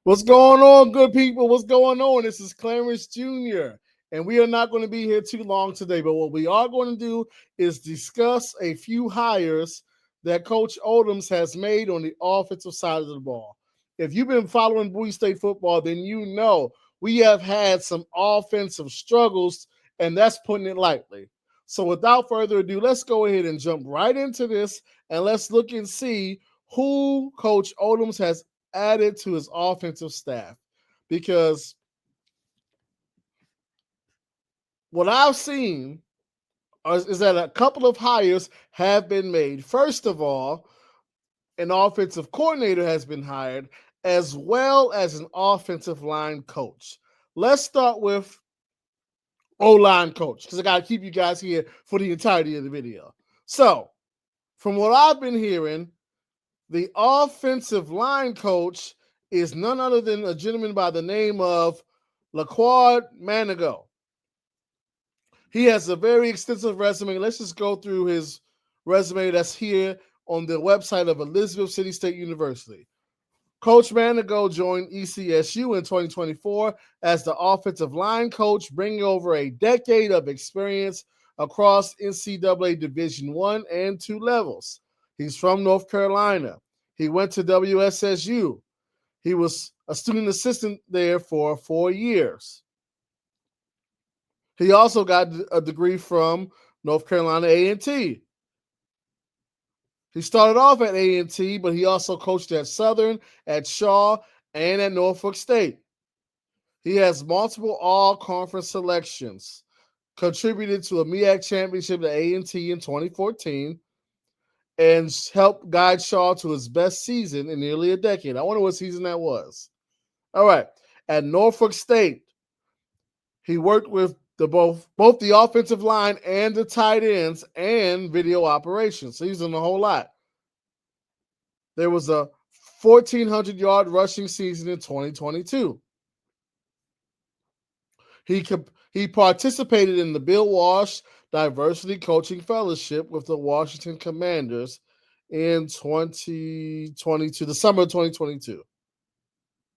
What's going on, good people? What's going on? This is Clarence Jr., and we are not going to be here too long today, but what we are going to do is discuss a few hires that Coach Odums has made on the offensive side of the ball. If you've been following Bowie State football, then you know we have had some offensive struggles, and that's putting it lightly. So without further ado, let's go ahead and jump right into this, and let's look and see who Coach Odums has added to his offensive staff, because what I've seen is that a couple of hires have been made. First of all, an offensive coordinator has been hired, as well as an offensive line coach. Let's start with O-line coach, because I got to keep you guys here for the entirety of the video. So, from what I've been hearing, the offensive line coach is none other than a gentleman by the name of Laquad Manigo. He has a very extensive resume. Let's just go through his resume that's here on the website of Elizabeth City State University. Coach Manigo joined ECSU in 2024 as the offensive line coach, bringing over a decade of experience across NCAA Division I and II levels. He's from North Carolina. He went to WSSU. He was a student assistant there for 4 years. He also got a degree from North Carolina A&T. He started off at A&T, but he also coached at Southern, at Shaw, and at Norfolk State. He has multiple all-conference selections, contributed to a MEAC championship at A&T in 2014, and helped guide Shaw to his best season in nearly a decade. I wonder what season that was. All right. At Norfolk State, he worked with both the offensive line and the tight ends and video operations. So he's done a whole lot. There was a 1,400-yard rushing season in 2022. He participated in the Bill Walsh Diversity Coaching Fellowship with the Washington Commanders in 2022, the summer of 2022.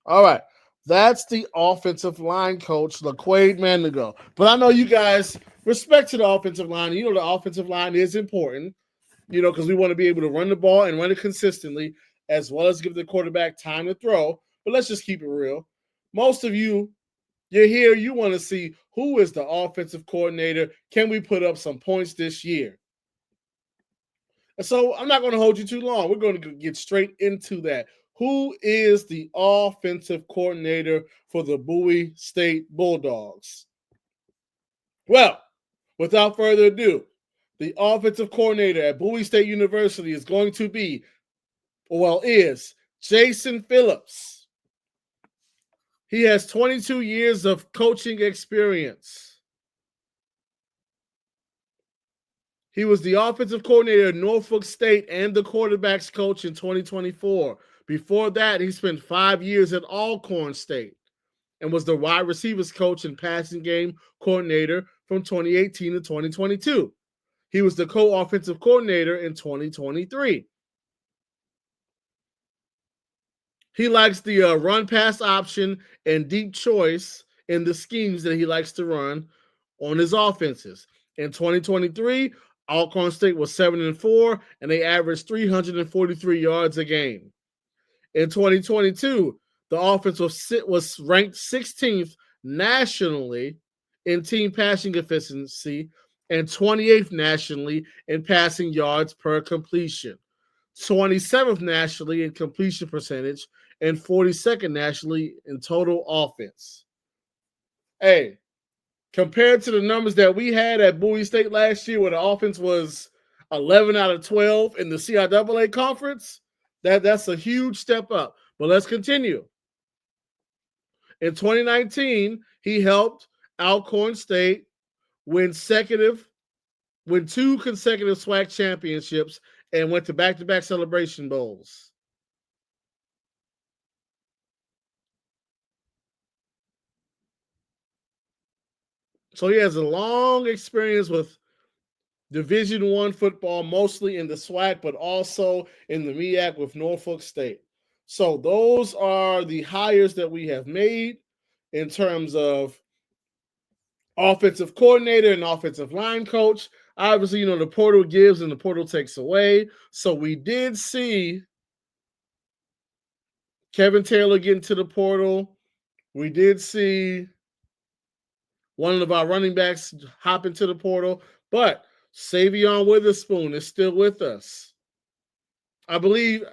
All right. That's the offensive line coach, LaQuade Manigo. But I know you guys respect to the offensive line. You know the offensive line is important, because we want to be able to run the ball and run it consistently, as well as give the quarterback time to throw. But let's just keep it real. Most of you're here, you want to see who is the offensive coordinator. Can we put up some points this year? And so I'm not going to hold you too long. We're going to get straight into that. Who is the offensive coordinator for the Bowie State Bulldogs? Well, without further ado, the offensive coordinator at Bowie State University is going to be, is Jason Phillips. He has 22 years of coaching experience. He was the offensive coordinator at Norfolk State and the quarterbacks coach in 2024. Before that, he spent 5 years at Alcorn State and was the wide receivers coach and passing game coordinator from 2018 to 2022. He was the co-offensive coordinator in 2023. He likes the run-pass option and deep choice in the schemes that he likes to run on his offenses. In 2023, Alcorn State was 7-4, and they averaged 343 yards a game. In 2022, the offense was ranked 16th nationally in team passing efficiency and 28th nationally in passing yards per completion, 27th nationally in completion percentage, and 42nd nationally in total offense. Hey, compared to the numbers that we had at Bowie State last year, where the offense was 11 out of 12 in the CIAA conference, that's a huge step up. But let's continue. In 2019, he helped Alcorn State win 2 consecutive SWAC championships and went to back-to-back Celebration Bowls. So he has a long experience with Division I football, mostly in the SWAC, but also in the MEAC with Norfolk State. So those are the hires that we have made in terms of offensive coordinator and offensive line coach. Obviously, the portal gives and the portal takes away. So we did see Kevin Taylor get into the portal. We did see one of our running backs hop into the portal, but Savion Witherspoon is still with us. I believe,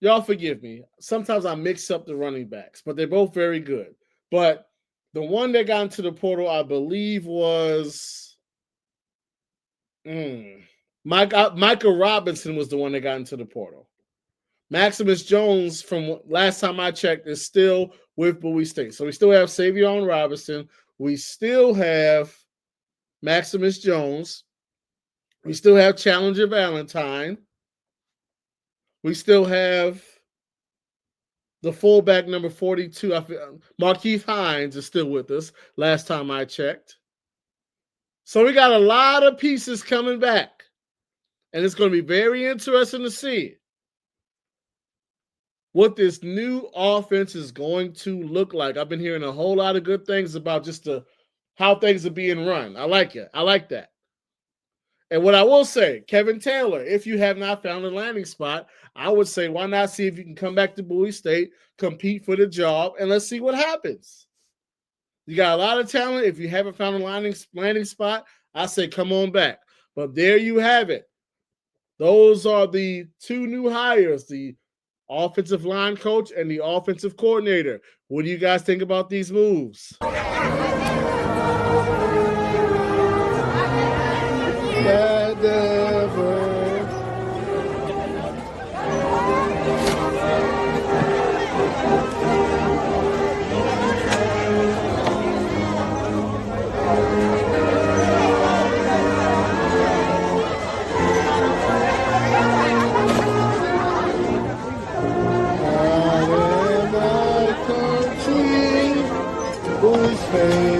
y'all forgive me. Sometimes I mix up the running backs, but they're both very good. But the one that got into the portal, I believe, was Micah Robinson was the one that got into the portal. Maximus Jones, from last time I checked, is still with Bowie State. So we still have Savion Robinson. We still have Maximus Jones. We still have Challenger Valentine. We still have the fullback number 42. Markeith Hines is still with us last time I checked. So we got a lot of pieces coming back. And it's going to be very interesting to see what this new offense is going to look like. I've been hearing a whole lot of good things about just how things are being run. I like it. I like that. And what I will say, Kevin Taylor, if you have not found a landing spot, I would say, why not see if you can come back to Bowie State, compete for the job, and let's see what happens. You got a lot of talent. If you haven't found a landing spot, I say come on back. But there you have it. Those are the two new hires, the offensive line coach and the offensive coordinator. What do you guys think about these moves? Space.